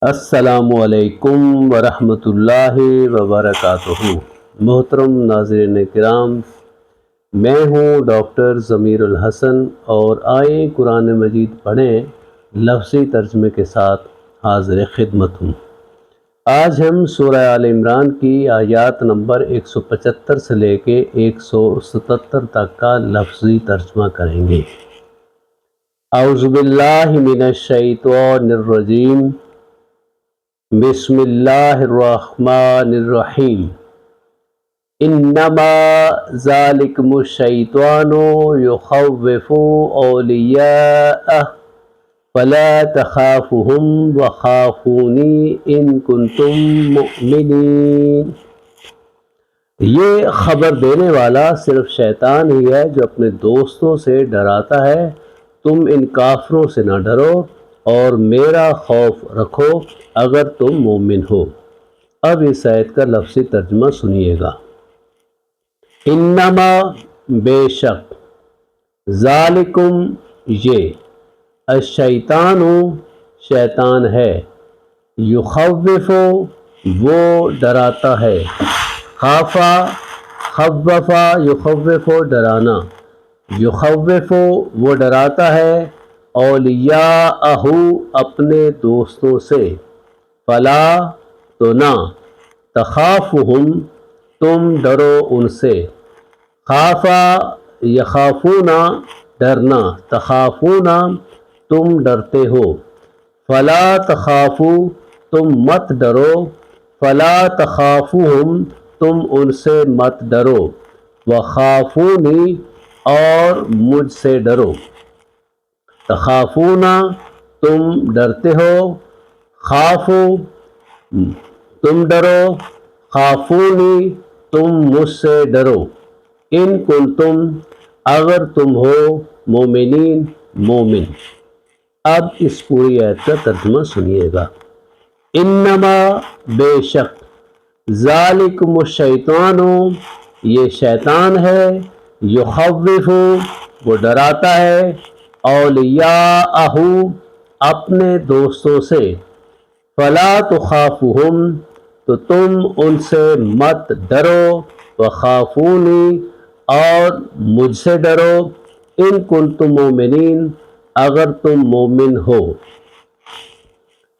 السلام علیکم ورحمۃ اللہ وبرکاتہ۔ محترم ناظرین کرام، میں ہوں ڈاکٹر ضمیر الحسن اور آئیں قرآن مجید پڑھیں لفظی ترجمے کے ساتھ حاضر خدمت ہوں۔ آج ہم سورہ آل عمران کی آیات نمبر 175 سے لے کے 177 تک کا لفظی ترجمہ کریں گے۔ اعوذ باللہ من الشیطان الرجیم، بسم اللہ الرحمن الرحیم۔ انما ذالکم الشیطان یخوف اولیاءہ فلا تخافوہم وخافونی ان کنتم مؤمنین۔ یہ خبر دینے والا صرف شیطان ہی ہے جو اپنے دوستوں سے ڈراتا ہے، تم ان کافروں سے نہ ڈرو اور میرا خوف رکھو اگر تم مومن ہو۔ اب اس آیت کا لفظی ترجمہ سنیے گا۔ انما بے شک، ذالکم یہ، الشیطان شیطان ہے، یخوف وہ ڈراتا ہے، خافا خوفا یخوف ڈرانا، یخوف وہ ڈراتا ہے، اولیاءہ اپنے دوستوں سے، فلا تو نہ، تخافہم تم ڈرو ان سے، خافا یخافونا ڈرنا، تخافونا تم ڈرتے ہو، فلا تخافو تم مت ڈرو، فلا تخافوہم تم ان سے مت ڈرو، وخافونی اور مجھ سے ڈرو، تخافونا تم ڈرتے ہو، خافو تم ڈرو، خافونی تم مجھ سے ڈرو، ان کنتم اگر تم ہو مومنین مومن۔ اب اس پوری آیت کا ترجمہ سنیے گا۔ انما بے شک، ذالکم الشیطان یہ شیطان ہے، یخوف وہ ڈراتا ہے، اولیاءہ اپنے دوستوں سے، فلا تخافوہم تو تم ان سے مت ڈرو، وخافونی اور مجھ سے ڈرو، ان کنتم مومنین اگر تم مومن ہو۔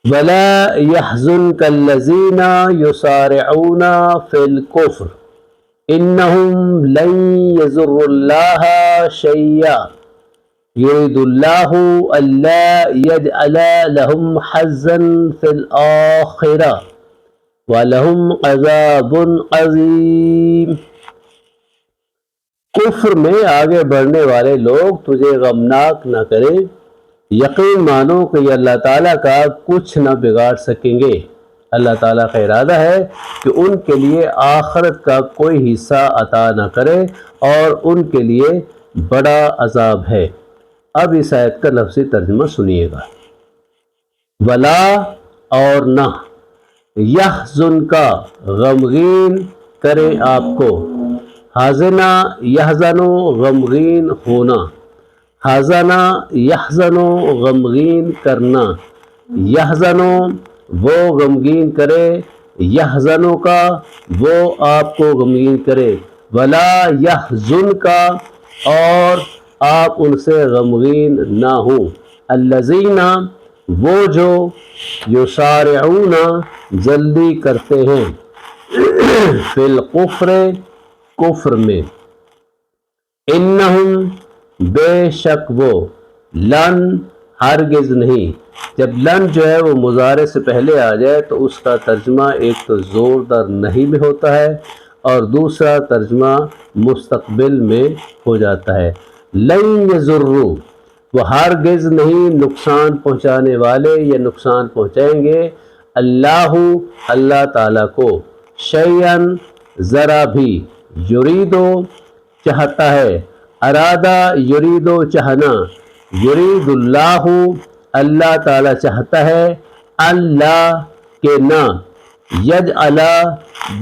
ولا يحزنك الذين يسارعون في الكفر انهم لن يضروا الله شيئا يريد الله الا يجعل لهم حظا في الاخرة ولهم عذاب عظيم۔ کفر میں آگے بڑھنے والے لوگ تجھے غمناک نہ کریں، یقین مانو کہ یہ اللہ تعالیٰ کا کچھ نہ بگاڑ سکیں گے۔ اللہ تعالیٰ کا ارادہ ہے کہ ان کے لیے آخرت کا کوئی حصہ عطا نہ کرے اور ان کے لیے بڑا عذاب ہے۔ اب اس آیت کا لفظی ترجمہ سنیے گا۔ ولا اور نہ، یحزن کا غمگین کرے آپ کو، حزنا یحزنو غمگین ہونا، حزنا یحزنو غمگین کرنا، یحزنو وہ غمگین کرے، یحزنو کا وہ آپ کو غمگین کرے، ولا یحزن کا اور آپ ان سے غمگین نہ ہوں، الذین وہ جو، یسارعون جلدی کرتے ہیں، فی الکفر کفر میں، انہم بے شک وہ، لن ہرگز نہیں۔ جب لن جو ہے وہ مضارع سے پہلے آ جائے تو اس کا ترجمہ ایک تو زوردار نہیں میں ہوتا ہے اور دوسرا ترجمہ مستقبل میں ہو جاتا ہے۔ لن یضروا وہ ہرگز نہیں نقصان پہنچانے والے یا نقصان پہنچائیں گے، اللہ تعالیٰ کو، شیئن ذرا بھی، یریدو چاہتا ہے، ارادہ یریدو چاہنا، یرید اللہ تعالیٰ چاہتا ہے، اللہ کے نہ، یجعل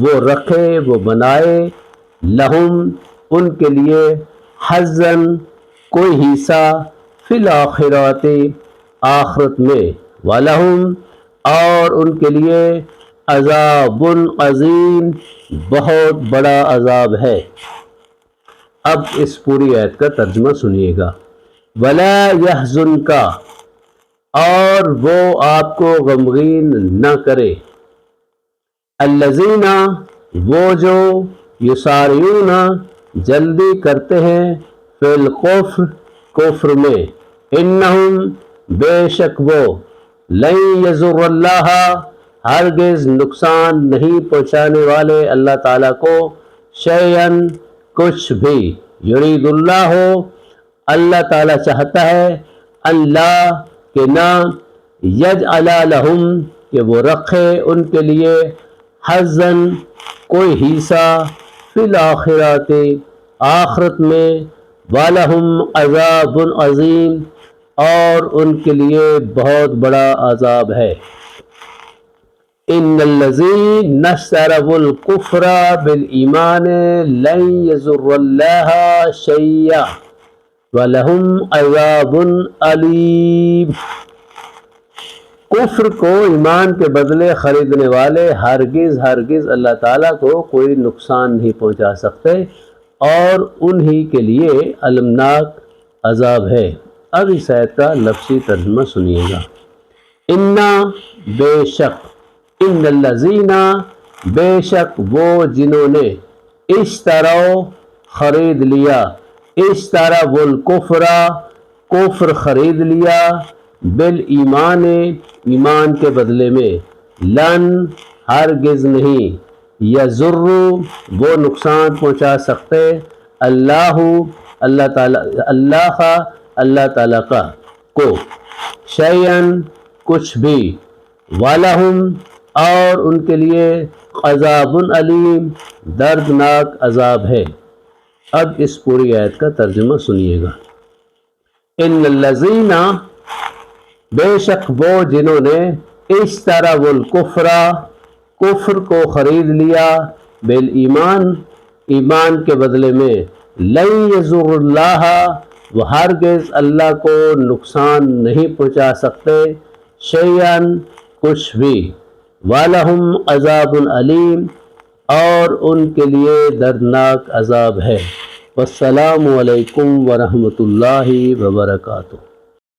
وہ رکھے وہ بنائے، لہم ان کے لیے، حظاً کوئی حصہ، فی الآخرات آخرت میں، وَلَهُمْ اور ان کے لیے عذاب عظیم، بہت بڑا عذاب ہے۔ اب اس پوری آیت کا ترجمہ سنیے گا۔ وَلَا يَحْزُنْكَ، اور وہ آپ کو غمگین نہ کرے، الَّذِينَ، وہ جو یسارعون، جلدی کرتے ہیں، فی الکفر، کفر میں، انہم، بے شک وہ، لن یضر اللہ، ہرگز نقصان نہیں پہنچانے والے اللہ تعالیٰ کو، شیئن، کچھ بھی، یرید اللہ، اللہ تعالیٰ چاہتا ہے، اللہ کہ نہ، یجعل لہم، کہ وہ رکھے ان کے لیے، حظاً، کوئی حصہ، فی الآخرات، آخرت میں، وَلَهُمْ عَذَابٌ عَظِيمٌ، اور ان کے لیے بہت بڑا عذاب ہے۔ ان الذین اشتروا الکفر بالایمان لن یضروا اللہ شیئا وَلَهُمْ عَذَابٌ علیم۔ کفر کو ایمان کے بدلے خریدنے والے ہرگز اللہ تعالیٰ کو کوئی نقصان نہیں پہنچا سکتے، اور انہی کے لیے المناک عذاب ہے۔ اب اس آیت کا لفظی ترجمہ سنیے گا۔ انا، بے شک، ان الذین، بے شک وہ جنہوں نے، اشتروا، خرید لیا، اشتروا الکفر، کفر خرید لیا، بالایمان، ایمان کے بدلے میں، لن، ہرگز نہیں، یضر، وہ نقصان پہنچا سکتے، اللہ تعالیٰ کا کو، شیئن، کچھ بھی، وَلَهُمْ، اور ان کے لیے، عذاب علیم، دردناک عذاب ہے۔ اب اس پوری آیت کا ترجمہ سنیے گا۔ ان الذین، بے شک وہ جنہوں نے، اشتروا الکفر، کفر کو خرید لیا، بالایمان، ایمان کے بدلے میں، لن یضر اللہ، وہ ہرگز اللہ کو نقصان نہیں پہنچا سکتے، شیئن، کچھ بھی، وَلَهُمْ عَذَابٌ علیم، اور ان کے لیے دردناک عذاب ہے۔ والسلام علیکم ورحمۃ اللہ وبرکاتہ۔